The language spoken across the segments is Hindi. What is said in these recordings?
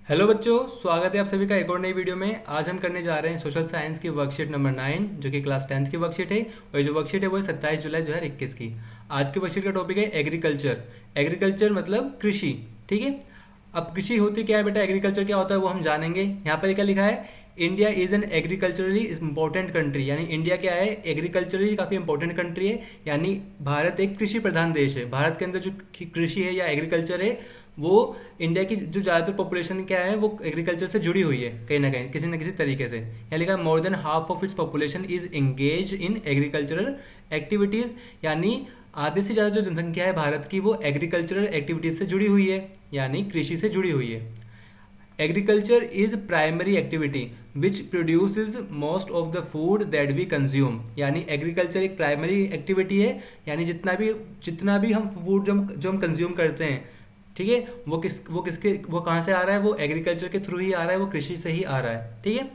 हेलो बच्चों, स्वागत है आप सभी का एक और नई वीडियो में। आज हम करने जा रहे हैं सोशल साइंस की वर्कशीट नंबर 9 जो कि क्लास 10th की वर्कशीट है। और जो वर्कशीट है वो है 27 जुलाई 2021 की। आज की वर्कशीट का टॉपिक है एग्रीकल्चर। एग्रीकल्चर मतलब कृषि। ठीक है, अब कृषि होती क्या है बेटा, एग्रीकल्चर क्या होता है वो हम जानेंगे। यहाँ पर क्या लिखा है, India is an agriculturally important country. यानी इंडिया क्या है, एग्रीकल्चरली काफ़ी इंपॉर्टेंट कंट्री है। यानी भारत एक कृषि प्रधान देश है। भारत के अंदर जो कृषि है या एग्रीकल्चर है वो इंडिया की जो ज़्यादातर पॉपुलेशन क्या है वो एग्रीकल्चर से जुड़ी हुई है कहीं ना किसी तरीके से। यहाँ लिखा है more than half of its population is engage in agricultural activities. यानी आधे से ज़्यादा जो जनसंख्या है भारत की वो एग्रीकल्चरल एक्टिविटीज़ से जुड़ी हुई है, यानी कृषि से जुड़ी हुई है। Agriculture is primary activity which produces most of the food that we consume. यानी एग्रीकल्चर एक प्राइमरी एक्टिविटी है, यानी जितना भी हम फूड जो हम कंज्यूम करते हैं, ठीक है, वो कहाँ से आ रहा है, वो एग्रीकल्चर के थ्रू ही आ रहा है, वो कृषि से ही आ रहा है। ठीक है,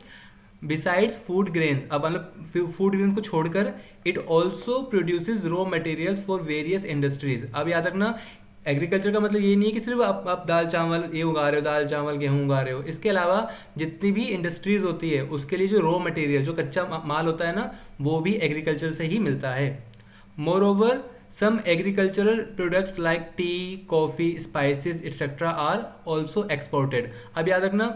बिसाइड्स फूड ग्रेन, अब मतलब फूड ग्रेन को छोड़कर it also produces raw materials for various industries. अब याद रखना, एग्रीकल्चर का मतलब ये नहीं है कि सिर्फ आप दाल चावल ये उगा रहे हो, दाल चावल गेहूँ उगा रहे हो। इसके अलावा जितनी भी इंडस्ट्रीज होती है उसके लिए जो रॉ मटेरियल जो कच्चा माल होता है ना, वो भी एग्रीकल्चर से ही मिलता है। More over some agricultural products like tea, coffee, spices etc. are also exported। अब याद रखना,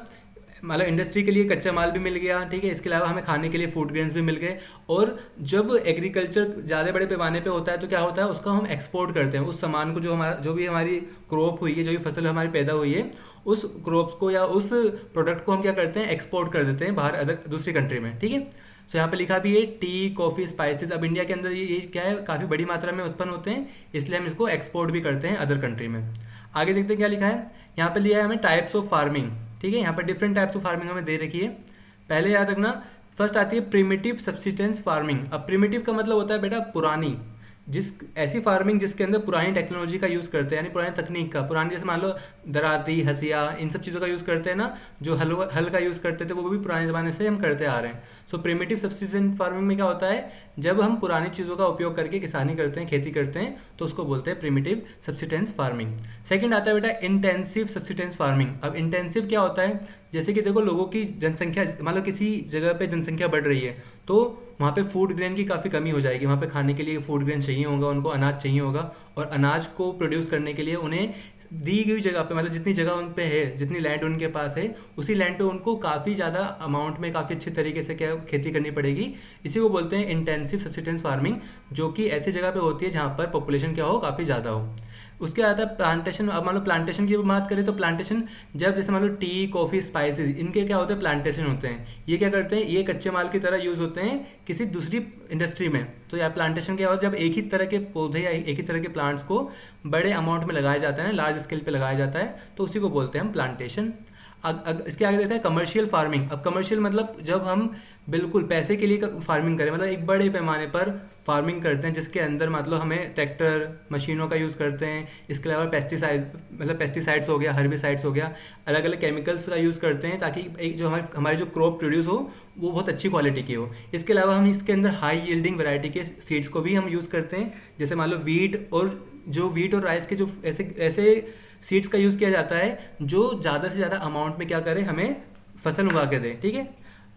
मतलब इंडस्ट्री के लिए कच्चा माल भी मिल गया, ठीक है, इसके अलावा हमें खाने के लिए फूड ग्रेन्स भी मिल गए। और जब एग्रीकल्चर ज़्यादा बड़े पैमाने पे होता है तो क्या होता है, उसका हम एक्सपोर्ट करते हैं। उस सामान को जो भी हमारी क्रॉप हुई है, जो भी फसल हमारी पैदा हुई है, उस क्रॉप्स को या उस प्रोडक्ट को हम क्या करते हैं, एक्सपोर्ट कर देते हैं बाहर दूसरी कंट्री में। ठीक है, सो यहाँ पे लिखा भी है टी, कॉफ़ी, स्पाइसेस। अब इंडिया के अंदर ये क्या है, काफ़ी बड़ी मात्रा में उत्पन्न होते हैं, इसलिए हम इसको एक्सपोर्ट भी करते हैं अदर कंट्री में। आगे देखते हैं क्या लिखा है। यहाँ पे लिया है हमें टाइप्स ऑफ फार्मिंग। ठीक है, यहाँ पर डिफरेंट टाइप्स ऑफ फार्मिंग हमें दे रखी है। पहले याद रखना, फर्स्ट आती है प्रिमिटिव सब्सिस्टेंस फार्मिंग। अब प्रिमिटिव का मतलब होता है बेटा पुरानी, ऐसी फार्मिंग जिसके अंदर पुरानी टेक्नोलॉजी का यूज़ करते हैं, यानी पुरानी तकनीक का, पुरानी जैसे मान लो दराती, हसिया, इन सब चीज़ों का यूज़ करते हैं ना, जो हल का यूज़ करते थे वो भी पुराने ज़माने से हम करते आ रहे हैं। सो प्रिमिटिव सब्सिस्टेंस फार्मिंग में क्या होता है, जब हम पुरानी चीज़ों का उपयोग करके किसानी करते हैं, खेती करते हैं, तो उसको बोलते हैं प्रिमिटिव सब्सिस्टेंस फार्मिंग। सेकेंड आता है बेटा इंटेंसिव सब्सिस्टेंस फार्मिंग। अब इंटेंसिव क्या होता है, जैसे कि देखो लोगों की जनसंख्या, मान लो किसी जगह पे जनसंख्या बढ़ रही है तो वहाँ पे फूड ग्रेन की काफ़ी कमी हो जाएगी। वहाँ पे खाने के लिए फूड ग्रेन चाहिए होगा, उनको अनाज चाहिए होगा, और अनाज को प्रोड्यूस करने के लिए उन्हें दी गई जगह पे, मतलब जितनी जगह उन पे है, जितनी लैंड उनके पास है, उसी लैंड पे उनको काफ़ी ज़्यादा अमाउंट में काफ़ी अच्छे तरीके से क्या खेती करनी पड़ेगी। इसी को बोलते हैं इंटेंसिव सब्सिस्टेंस फार्मिंग, जो कि ऐसी जगह पे होती है जहाँ पर पॉपुलेशन क्या हो, काफ़ी ज़्यादा हो। उसके बाद आता है प्लांटेशन। अब मान लो प्लांटेशन की बात करें तो प्लांटेशन जब जैसे मान लो टी, कॉफ़ी, स्पाइसेस, इनके क्या होते हैं, प्लांटेशन होते हैं। ये क्या करते हैं, ये कच्चे माल की तरह यूज़ होते हैं किसी दूसरी इंडस्ट्री में। तो यार प्लांटेशन क्या होता है, जब एक ही तरह के पौधे या एक ही तरह के प्लांट्स को बड़े अमाउंट में लगाया जाता है ना, लार्ज स्केल पे लगाया जाता है, तो उसी को बोलते हैं हम प्लांटेशन। इसके आगे देखते हैं कमर्शियल फार्मिंग। अब कमर्शियल मतलब जब हम बिल्कुल पैसे के लिए फार्मिंग करें, मतलब एक बड़े पैमाने पर फार्मिंग करते हैं जिसके अंदर मतलब हमें ट्रैक्टर, मशीनों का यूज़ करते हैं। इसके अलावा पेस्टिसाइड्स हो गया, हर्बिसाइड्स हो गया, अलग अलग केमिकल्स का यूज़ करते हैं ताकि एक जो हमारी जो क्रॉप प्रोड्यूस हो वो बहुत अच्छी क्वालिटी की हो। इसके अलावा हम इसके अंदर हाई यील्डिंग वैरायटी के सीड्स को भी हम यूज़ करते हैं, जैसे मान लो वीट और राइस के जो ऐसे सीड्स का यूज़ किया जाता है जो ज़्यादा से ज़्यादा अमाउंट में क्या करे, हमें फसल उगा के दे। ठीक है,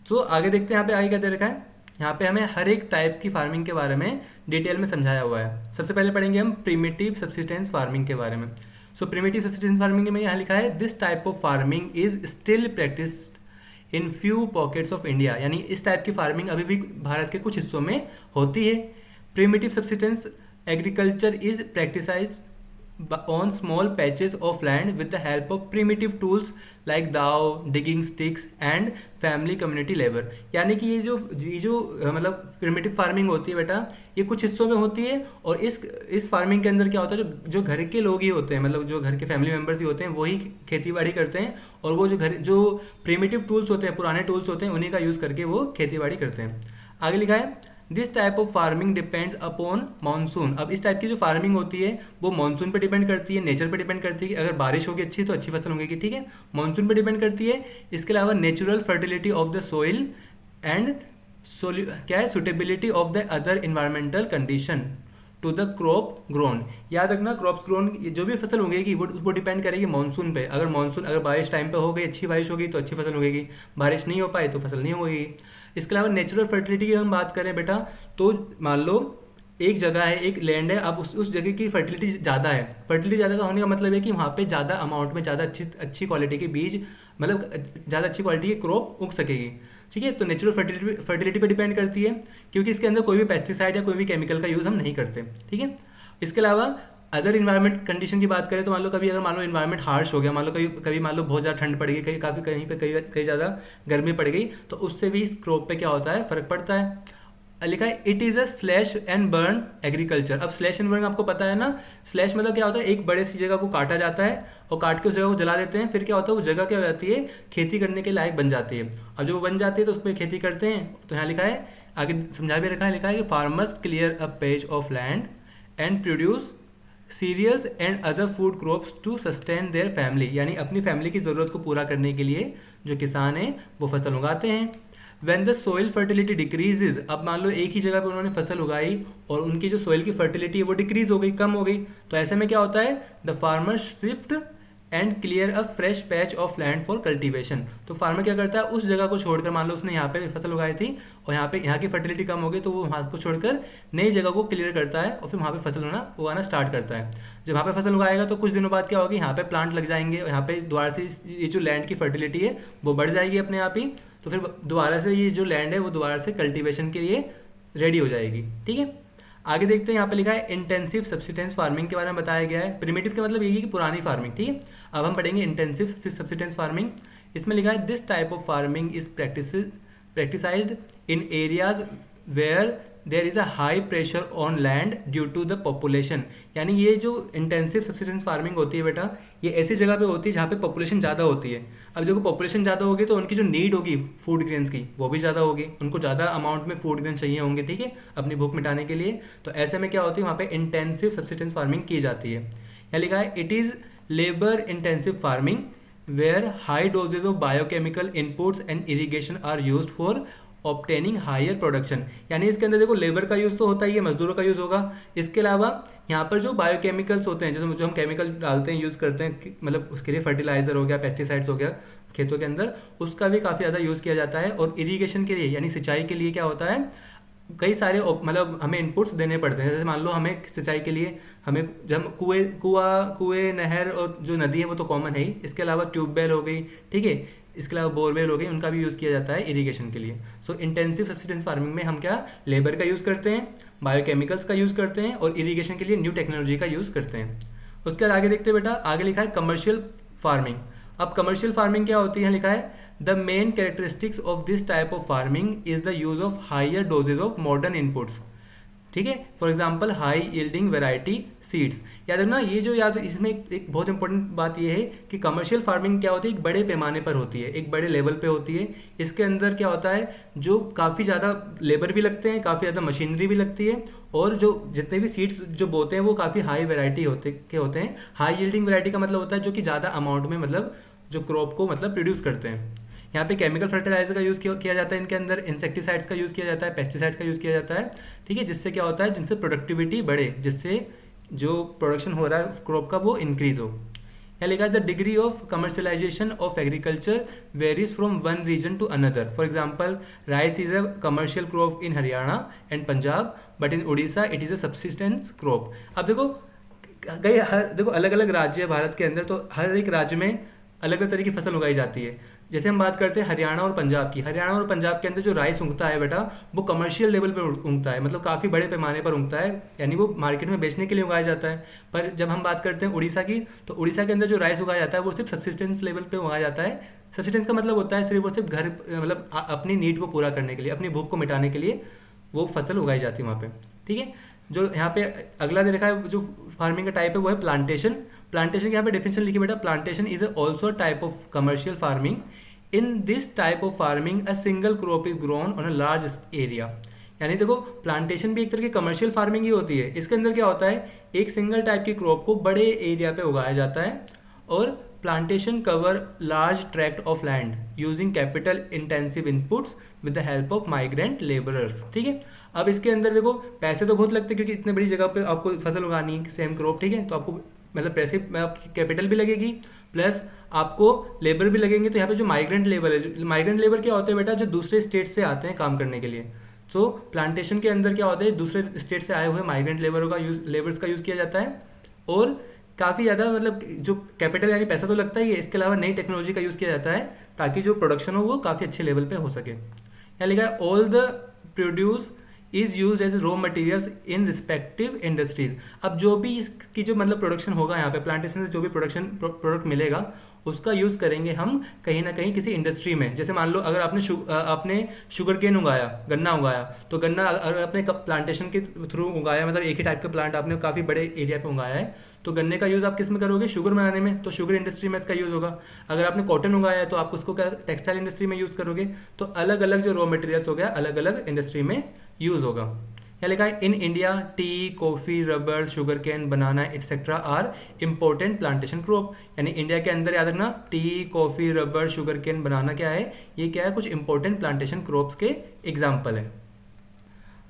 तो आगे देखते हैं यहाँ पे आगे क्या दे रखा है। यहाँ पे हमें हर एक टाइप की फार्मिंग के बारे में डिटेल में समझाया हुआ है। सबसे पहले पढ़ेंगे हम प्रिमिटिव सब्सिस्टेंस फार्मिंग के बारे में। सो प्रिमिटिव सब्सिस्टेंस फार्मिंग में यहाँ लिखा है this type of farming is still practised in few pockets of India. यानी इस टाइप की फार्मिंग अभी भी भारत के कुछ हिस्सों में होती है। Primitive subsistence agriculture is practised on small patches of land with the help of primitive tools like dao, digging sticks and family community labor। यानी कि ये जो मतलब प्रिमिटिव फार्मिंग होती है बेटा, ये कुछ हिस्सों में होती है, और इस फार्मिंग के अंदर क्या होता है, जो घर के लोग ही होते हैं, मतलब जो घर के फैमिली मेम्बर्स ही होते हैं, वही खेती बाड़ी करते हैं, और वो जो प्रिमिटिव टूल्स होते हैं, पुराने टूल्स होते हैं, उन्हीं का यूज़ करके वो खेती बाड़ी करते हैं। आगे लिखा है this type of farming depends upon monsoon. अब इस टाइप की जो फार्मिंग होती है वो मानसून पे डिपेंड करती है, नेचर पे डिपेंड करती है कि अगर बारिश होगी अच्छी तो अच्छी फसल होगी। ठीक है, मानसून पे डिपेंड करती है। इसके अलावा natural fertility of the soil and क्या है, suitability of the other environmental condition to the crop grown. याद रखना क्रॉप्स ग्रोन, जो भी फसल उगेगी वो डिपेंड करेगी मानसून पे। अगर बारिश टाइम पे हो गई, अच्छी बारिश होगी तो अच्छी फसल उगेगी, बारिश नहीं हो पाई तो फसल नहीं उगेगी। इसके अलावा नेचुरल फर्टिलिटी की हम बात करें बेटा, तो मान लो एक जगह है, एक लैंड है, अब उस जगह की फर्टिलिटी ज़्यादा है। फर्टिलिटी ज़्यादा का होने का मतलब है कि वहाँ पे ज़्यादा अमाउंट में ज़्यादा अच्छी क्वालिटी के बीज, मतलब ज़्यादा अच्छी क्वालिटी की क्रॉप उग सकेगी। ठीक है, तो नेचुरल फर्टिलिटी पे डिपेंड करती है, क्योंकि इसके अंदर कोई भी पेस्टिसाइड या कोई भी केमिकल का यूज़ हम नहीं करते। ठीक है, इसके अलावा अदर इन्वायरमेंट कंडीशन की बात करें तो मान लो कभी अगर मान लो इन्वायरमेंट हार्श हो गया, मान लो कभी कभी मान लो बहुत ज़्यादा ठंड पड़ गई, कहीं पे कहीं ज़्यादा गर्मी पड़ गई, तो उससे भी इस क्रॉप पे क्या होता है, फ़र्क पड़ता है। लिखा है it is a slash and burn agriculture. अब स्लैश एंड बर्न आपको पता है ना, स्लैश मतलब क्या होता है, एक बड़े सी जगह को काटा जाता है और काट के उस जगह को जला देते हैं, फिर क्या होता है वो जगह क्या हो जाती है, खेती करने के लायक बन जाती है। अब जब वो बन जाती है तो उस पर खेती करते हैं। तो यहाँ लिखा है, आगे समझा भी रखा है, लिखा है कि farmers clear a page of land and produce cereals and other food crops to sustain their family, यानी अपनी फैमिली की ज़रूरत को पूरा करने के लिए जो किसान हैं वो फसल उगाते हैं। When the soil fertility decreases, अब मान लो एक ही जगह पे उन्होंने फसल उगाई और उनकी जो सोइल की फर्टिलिटी है वो डिक्रीज हो गई, कम हो गई, तो ऐसे में क्या होता है, the farmer shift and clear a fresh patch of land for cultivation. तो फार्मर क्या करता है, उस जगह को छोड़कर, मान लो उसने यहाँ पे फसल उगाई थी और यहाँ की फर्टिलिटी कम हो गई, तो वो वहाँ को छोड़कर नई जगह को क्लियर करता है और फिर वहाँ पे फसल उगाना स्टार्ट करता है। जब वहाँ पे फसल उगाएगा तो कुछ दिनों बाद क्या होगी, यहाँ पे प्लांट लग जाएंगे और यहाँ पे दोबारा से ये जो लैंड की फर्टिलिटी है वो बढ़ जाएगी अपने आप ही, तो फिर दोबारा से ये जो लैंड है वो दोबारा से कल्टीवेशन के लिए रेडी हो जाएगी। ठीक है, आगे देखते हैं, यहाँ पे लिखा है इंटेंसिव सब्सिस्टेंस फार्मिंग के बारे में बताया गया है। प्रिमिटिव का मतलब यही है कि पुरानी फार्मिंग। ठीक है, अब हम पढ़ेंगे इंटेंसिव सब्सिस्टेंस फार्मिंग। इसमें लिखा है this type of farming is practised in areas where there is a high pressure on land due to the population. यानी ये जो इंटेंसिव सब्सिस्टेंस फार्मिंग होती है बेटा, ये ऐसी जगह पे होती है जहाँ पे पॉपुलेशन ज़्यादा होती है। अब देखो पॉपुलेशन ज़्यादा होगी तो उनकी जो नीड होगी फूड ग्रेन्स की वो भी ज़्यादा होगी, उनको ज़्यादा अमाउंट में फूड ग्रेन चाहिए होंगे। ठीक है, अपनी भूख मिटाने के लिए। तो ऐसे में क्या होती है, वहाँ पे इंटेंसिव सब्सिस्टेंस फार्मिंग की जाती है। यहाँ लिखा है it is labour intensive farming where high doses of biochemical inputs and irrigation are used for obtaining higher production. यानी इसके अंदर देखो लेबर का यूज़ तो होता ही है, मजदूरों का यूज़ होगा। इसके अलावा यहाँ पर जो बायोकेमिकल्स होते हैं, जैसे जो हम केमिकल डालते हैं, यूज़ करते हैं, मतलब उसके लिए फर्टिलाइजर हो गया, पेस्टिसाइड्स हो गया खेतों के अंदर, उसका भी काफ़ी ज़्यादा यूज़ किया जाता है। और इरीगेशन के लिए यानी सिंचाई के लिए क्या होता है, कई सारे मतलब हमें इनपुट्स देने पड़ते हैं। जैसे मान लो हमें सिंचाई के लिए हमें जब कुएं नहर और जो नदी है वो तो कॉमन है ही, इसके अलावा ट्यूबवेल हो गई, ठीक है, इसके अलावा बोरवेल हो गई, उनका भी यूज़ किया जाता है इरिगेशन के लिए। सो इंटेंसिव सब्सिस्टेंस फार्मिंग में हम क्या लेबर का यूज़ करते हैं, बायोकेमिकल्स का यूज़ करते हैं और इरिगेशन के लिए न्यू टेक्नोलॉजी का यूज़ करते हैं। उसके बाद आगे देखते हैं बेटा, आगे लिखा है कमर्शियल फार्मिंग। अब कमर्शियल फार्मिंग क्या होती है, लिखा है the main characteristics of this type of farming is the use of higher doses of modern inputs. ठीक है, for example high yielding variety seeds. याद रखना ये जो याद इसमें एक बहुत इंपॉर्टेंट बात ये है कि कमर्शियल फार्मिंग क्या होती है, एक बड़े पैमाने पर होती है, एक बड़े लेवल पे होती है। इसके अंदर क्या होता है, जो काफ़ी ज़्यादा लेबर भी लगते हैं, काफ़ी ज़्यादा मशीनरी भी लगती है, और जो जितने भी सीड्स जो बोते हैं वो काफ़ी हाई वेराइटी होते हैं। हाई यील्डिंग वेराइटी का मतलब होता है जो कि ज़्यादा अमाउंट में मतलब जो क्रॉप को मतलब प्रोड्यूस करते हैं। यहाँ पे केमिकल फर्टिलाइजर का यूज़ किया जाता है, इनके अंदर इंसेक्टिसाइड्स का यूज़ किया जाता है, पेस्टिसाइड्स का यूज़ किया जाता है। ठीक है, जिससे क्या होता है, जिनसे प्रोडक्टिविटी बढ़े, जिससे जो प्रोडक्शन हो रहा है क्रॉप का वो इंक्रीज हो। यहाँ लिखा है the degree of commercialisation of agriculture varies from one region to another. For example rice is a commercial crop in Haryana and Punjab, but in Orissa it is a subsistence crop. अब देखो अलग अलग राज्य है भारत के अंदर, तो हर एक राज्य में अलग अलग तरह की फसल उगाई जाती है। जैसे हम बात करते हैं हरियाणा और पंजाब की, हरियाणा और पंजाब के अंदर जो राइस उगता है बेटा, वो कमर्शियल लेवल पर उगता है, मतलब काफ़ी बड़े पैमाने पर उगता है, यानी वो मार्केट में बेचने के लिए उगाया जाता है। पर जब हम बात करते हैं उड़ीसा की, तो उड़ीसा के अंदर जो राइस उगाया जाता है वो सिर्फ सब्सिस्टेंस लेवल पे उगाया जाता है। सब्सिस्टेंस का मतलब होता है सिर्फ और सिर्फ घर मतलब अपनी नीड को पूरा करने के लिए, अपनी भूख को मिटाने के लिए वो फसल उगाई जाती है वहाँ पे। ठीक है, जो यहाँ पे अगला दे रखा है जो फार्मिंग का टाइप है वो है प्लांटेशन। प्लांटेशन की यहाँ पे डेफिनेशन लिखी बेटा, plantation is also type of commercial farming. In this type of farming a single crop is grown on a large area. यानी देखो प्लांटेशन भी एक तरह की कमर्शियल फार्मिंग ही होती है। इसके अंदर क्या होता है, एक सिंगल टाइप की क्रॉप को बड़े एरिया पे उगाया जाता है और plantation cover large tract of land using capital intensive inputs with the help of migrant labourers. ठीक है, अब इसके अंदर देखो पैसे तो बहुत लगते हैं क्योंकि इतने बड़ी जगह पे आपको फसल उगानी है सेम क्रॉप। ठीक है, तो आपको मतलब पैसे आपकी कैपिटल भी लगेगी प्लस आपको लेबर भी लगेंगे। तो यहाँ पे जो माइग्रेंट लेबर है, माइग्रेंट लेबर क्या होते हैं बेटा, जो दूसरे स्टेट से आते हैं काम करने के लिए। सो प्लांटेशन के अंदर क्या होता है, दूसरे स्टेट से आए हुए माइग्रेंट लेबर्स का यूज़ किया जाता है और काफ़ी ज़्यादा मतलब जो कैपिटल यानी पैसा तो लगता ही है, इसके अलावा नई टेक्नोलॉजी का यूज़ किया जाता है ताकि जो प्रोडक्शन हो वो काफ़ी अच्छे लेवल पे हो सके। यहाँ लिखा है all the produce is use as raw materials in respective industries. अब जो भी इसकी जो मतलब प्रोडक्शन होगा यहाँ पे प्लांटेशन से जो भी प्रोडक्ट मिलेगा उसका यूज़ करेंगे हम कहीं ना कहीं किसी इंडस्ट्री में। जैसे मान लो अगर आपने शुगर केन उगाया, गन्ना उगाया, तो गन्ना अगर आपने प्लांटेशन के थ्रू उगाया मतलब एक ही टाइप का प्लांट आपने काफ़ी बड़े एरिया पे उगाया है, तो गन्ने का यूज़ आप किस में करोगे, शुगर बनाने में, तो शुगर इंडस्ट्री में इसका यूज़ होगा। अगर आपने कॉटन उगाया है तो आप उसको क्या टेक्सटाइल इंडस्ट्री में यूज़ करोगे। तो अलग अलग जो रॉ मटेरियल्स हो गया अलग अलग इंडस्ट्री में यूज़ होगा। यहाँ लिखा है in India tea, coffee, rubber, sugarcane, banana etcetera are important plantation crop. यानी इंडिया के अंदर याद रखना tea, coffee, rubber, sugarcane, banana क्या है, ये क्या है, कुछ इंपॉर्टेंट प्लांटेशन क्रॉप्स के एग्जाम्पल है।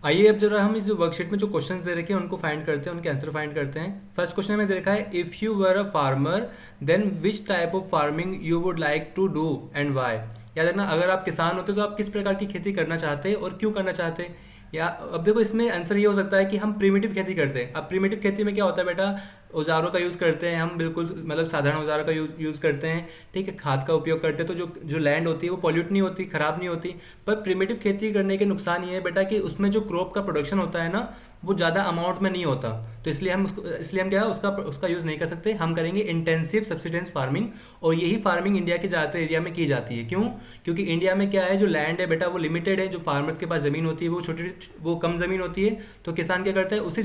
आइए अब जरा हम इस वर्कशीट में जो क्वेश्चंस दे रखे हैं उनको फाइंड करते हैं, उनके आंसर फाइंड करते हैं। फर्स्ट क्वेश्चन में दे रखा है if you were a farmer then which type of farming you would like to do and why. याद रखना अगर आप किसान होते तो आप किस प्रकार की खेती करना चाहते और क्यों करना चाहते। या अब देखो इसमें आंसर ये हो सकता है कि हम प्रिमिटिव खेती करते हैं। अब प्रिमिटिव खेती में क्या होता है बेटा, औजारों का यूज़ करते हैं हम, बिल्कुल मतलब साधारण औजारों का यूज़ करते हैं। ठीक है, खाद का उपयोग करते हैं, तो जो लैंड होती है वो पॉल्यूट नहीं होती, ख़राब नहीं होती। पर प्रिमिटिव खेती करने के नुकसान ये है बेटा कि उसमें जो क्रॉप का प्रोडक्शन होता है ना वो ज़्यादा अमाउंट में नहीं होता। तो इसलिए हम क्या उसका यूज़ नहीं कर सकते। हम करेंगे इंटेंसिव सब्सिडेंस फार्मिंग, और यही फार्मिंग इंडिया के ज़्यादातर एरिया में की जाती है। क्यों? क्योंकि इंडिया में क्या है, जो लैंड है बेटा वो लिमिटेड है। जो फार्मर्स के पास ज़मीन होती है वो कम ज़मीन होती है। तो किसान क्या करता है, उसी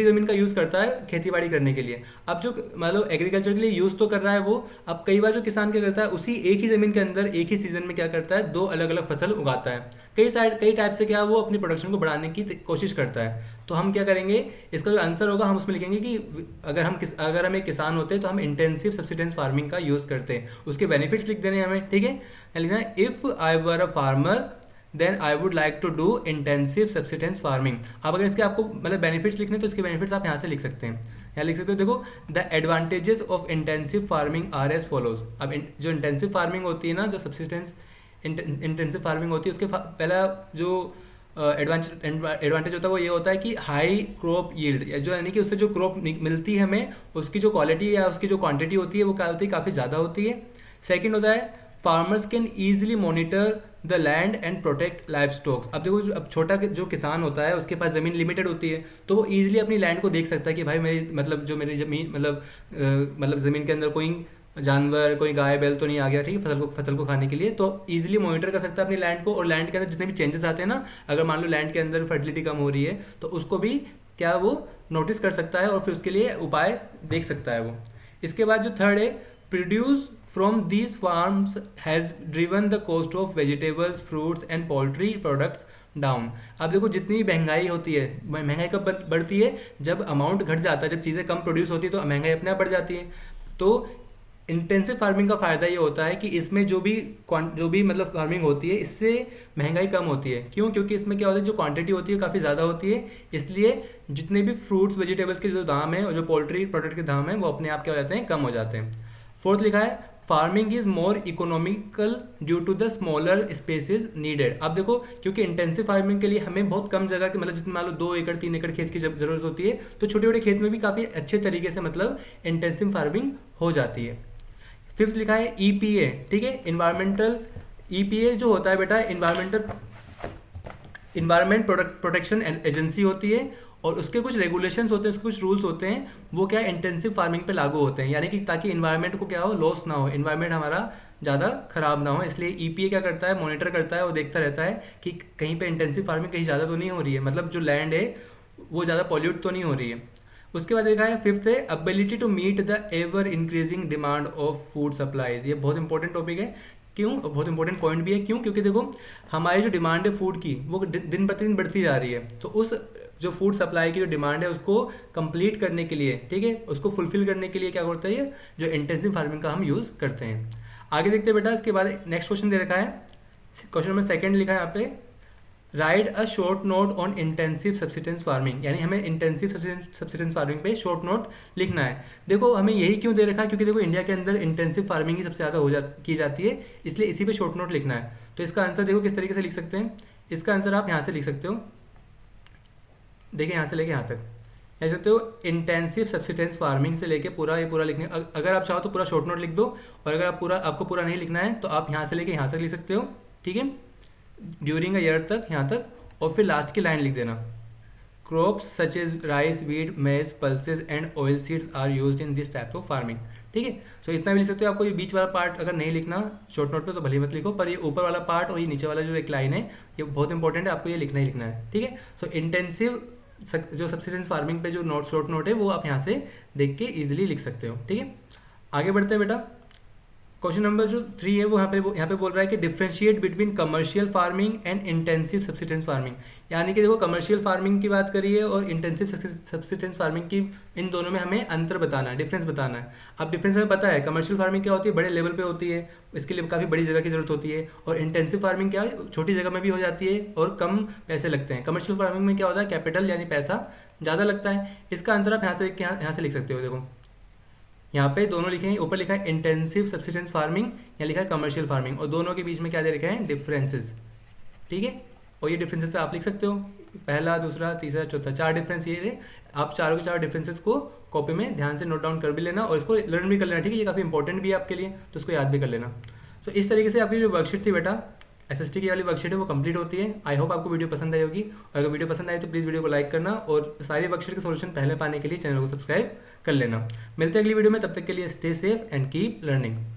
ज़मीन का यूज़ करता है खेतीबाड़ी करने के लिए। अब जो मतलब एग्रीकल्चर के लिए यूज़ तो कर रहा है वो, अब कई बार जो किसान क्या करता है उसी एक ही ज़मीन के अंदर एक ही सीज़न में क्या करता है, दो अलग अलग फसल उगाता है। कई टाइप से क्या वो अपनी प्रोडक्शन को बढ़ाने की कोशिश करता है। तो हम क्या करेंगे, इसका जो आंसर होगा हम उसमें लिखेंगे कि अगर हम एक किसान होते तो हम इंटेंसिव सब्सिडेंस फार्मिंग का यूज़ करते हैं। उसके बेनिफिट्स लिख देने हमें। ठीक है, लिखना है if I were a farmer then I would like to do intensive subsidence farming. अब अगर इसके आपको मतलब बेनिफिट्स लिखने तो इसके बेनिफिट्स आप यहाँ से लिख सकते हैं। यहाँ लिख सकते हो, देखो the advantages of intensive farming are as follows. अब जो इंटेंसिव फार्मिंग होती है ना, जो सब्सिस्टेंस इंटेंसिव फार्मिंग होती है, उसके पहला जो एडवांटेज होता है वो ये होता है कि हाई क्रॉप यील्ड, जो यानी कि उससे जो क्रॉप मिलती है हमें उसकी जो क्वालिटी या उसकी जो क्वांटिटी होती है वो क्या होती है, काफ़ी ज़्यादा होती है। सेकेंड होता है farmers can easily monitor the land and protect life stocks. अब देखो अब छोटा जो किसान होता है उसके पास ज़मीन लिमिटेड होती है, तो वो ईजिली अपनी लैंड को देख सकता है कि भाई मेरी ज़मीन मतलब ज़मीन के अंदर कोई जानवर, कोई गाय बैल तो नहीं आ गया, ठीक है, फसल को खाने के लिए। तो ईजिली मॉनिटर कर सकता है अपनी लैंड को, और लैंड के अंदर जितने भी चेंजेस आते हैं ना, अगर मान लो लैंड के अंदर फर्टिलिटी कम हो रही है तो उसको भी क्या वो नोटिस कर सकता है और फिर उसके लिए उपाय देख सकता है वो। इसके बाद जो थर्ड है produce from these farms has driven the cost of vegetables, fruits and poultry products down. अब देखो जितनी महंगाई होती है, महंगाई कब बढ़ती है, जब अमाउंट घट जाता है, जब चीज़ें कम प्रोड्यूस होती है तो महंगाई अपने आप बढ़ जाती है। तो इंटेंसिव फार्मिंग का फ़ायदा ये होता है कि इसमें जो भी मतलब फार्मिंग होती है इससे महंगाई कम होती है। क्यों? क्योंकि इसमें क्या होता है, जो क्वांटिटी होती है काफ़ी ज़्यादा होती है, इसलिए जितने भी फ्रूट्स वेजिटेबल्स के जो दाम है और जो पोल्ट्री प्रोडक्ट के दाम है वो अपने आप क्या हो जाते हैं, कम हो जाते हैं। फोर्थ लिखा है farming is more economical due to the smaller spaces needed. अब देखो क्योंकि इंटेंसिव फार्मिंग के लिए हमें बहुत कम जगह की मतलब जितने मान लो 2 एकड़ 3 एकड़ खेत की ज़रूरत होती है, तो छोटे छोटे खेत में भी काफ़ी अच्छे तरीके से मतलब इंटेंसिव फार्मिंग हो जाती है। फिफ्थ लिखा है EPA, ठीक है, इन्वायरमेंटल EPA जो होता है बेटा इन्वायरमेंट प्रोटेक्शन एजेंसी होती है, और उसके कुछ रेगुलेशंस होते हैं, उसके कुछ रूल्स होते हैं, वो क्या इंटेंसिव फार्मिंग पे लागू होते हैं। यानी कि ताकि इन्वायरमेंट को क्या हो, लॉस ना हो, इन्वायरमेंट हमारा ज़्यादा खराब ना हो, इसलिए EPA क्या करता है, मॉनिटर करता है, वो देखता रहता है कि कहीं पे इंटेंसिव फार्मिंग कहीं ज़्यादा तो नहीं हो रही है, मतलब जो लैंड है वो ज़्यादा पॉल्यूट तो नहीं हो रही है। उसके बाद देखा है फिफ्थ है ability to meet the ever increasing demand of food supplies. ये बहुत इंपॉर्टेंट टॉपिक है। क्यों? बहुत इंपॉर्टेंट पॉइंट भी है। क्यों? क्योंकि देखो हमारी जो डिमांड है फूड की वो दिन प्रतिदिन बढ़ती जा रही है, तो उस जो फूड सप्लाई की जो डिमांड है उसको कंप्लीट करने के लिए, ठीक है, उसको फुलफिल करने के लिए क्या करता है ये जो इंटेंसिव फार्मिंग का हम यूज़ करते हैं। आगे देखते हैं बेटा, इसके बाद नेक्स्ट क्वेश्चन दे रखा है, क्वेश्चन नंबर 2 लिखा है यहाँ पे, right a short note on intensive subsistence farming, यानी हमें इंटेंसिव सब्सिस्टेंस फार्मिंग पे शॉर्ट नोट लिखना है। देखो हमें यही क्यों दे रखा है, क्योंकि देखो इंडिया के अंदर इंटेंसिव फार्मिंग ही सबसे ज़्यादा की जाती है, इसलिए इसी पे शॉर्ट नोट लिखना है। तो इसका आंसर देखो किस तरीके से लिख सकते हैं, इसका आंसर आप यहाँ से लिख सकते हो, देखिए यहाँ से लेके यहाँ तक लिख सकते हो, इंटेंसिव सब्सिस्टेंस फार्मिंग से लेके पूरा ये पूरा लिखने, अगर आप चाहो तो पूरा शॉर्ट नोट लिख दो, और अगर आपको पूरा नहीं लिखना है तो आप यहाँ से लेके यहाँ तक लिख सकते हो, ठीक है, ड्यूरिंग अ ईयर तक यहाँ तक, और फिर लास्ट की लाइन लिख देना, crops such as rice, wheat, maize, pulses and oil seeds are used in this type of farming, ठीक है। सो इतना भी लिख सकते हो। आपको ये बीच वाला पार्ट अगर नहीं लिखना शॉर्ट नोट पे तो भले मत लिखो, पर ये ऊपर वाला पार्ट और ये नीचे वाला जो एक लाइन है ये बहुत इंपॉर्टेंट है, आपको ये लिखना ही लिखना है, ठीक है। सो इंटेंसिव जो सब्सिस्टेंस फार्मिंग पे जो नोट शॉर्ट नोट है वो आप यहाँ से देख के ईजिली लिख सकते हो, ठीक है। आगे बढ़ते हैं बेटा, क्वेश्चन नंबर जो 3 है वो यहाँ पे बोल रहा है कि differentiate between commercial farming and intensive subsistence farming, यानी कि देखो कमर्शियल फार्मिंग की बात करिए और इंटेंसिव सब्सिस्टेंस फार्मिंग की, इन दोनों में हमें अंतर बताना है, डिफरेंस बताना है। अब डिफरेंस हमें पता है, कमर्शियल फार्मिंग क्या होती है, बड़े लेवल पे होती है, इसके लिए काफ़ी बड़ी जगह की जरूरत होती है, और इंटेंसिव फार्मिंग क्या है, छोटी जगह में भी हो जाती है और कम पैसे लगते हैं। कमर्शियल फार्मिंग में क्या होता है, कैपिटल यानी पैसा ज़्यादा लगता है। इसका आंसर आप यहाँ से लिख सकते हो, देखो यहाँ पे दोनों लिखे हैं, ऊपर लिखा है इंटेंसिव सब्सिस्टेंस फार्मिंग, यहाँ लिखा है कमर्शियल फार्मिंग, और दोनों के बीच में क्या दे रखा है, डिफरेंसेस, ठीक है। और ये डिफरेंसेस आप लिख सकते हो, पहला, दूसरा, तीसरा, चौथा, 4 डिफरेंस ये रहे। आप चारों के 4 डिफरेंसेस को कॉपी में ध्यान से नोट डाउन कर भी लेना और इसको लर्न भी कर लेना, ठीक है, ये काफ़ी इंपॉर्टेंट भी है आपके लिए, तो इसको याद भी कर लेना। तो इस तरीके से आपकी जो वर्कशीट थी बेटा, एसएसटी की वाली वर्कशीट है वो कंप्लीट होती है। आई होप आपको वीडियो पसंद आई होगी, और अगर वीडियो पसंद आई तो प्लीज़ वीडियो को लाइक करना, और सारी वर्कशीट के सॉल्यूशन पहले पाने के लिए चैनल को सब्सक्राइब कर लेना। मिलते हैं अगली वीडियो में, तब तक के लिए stay safe and keep learning.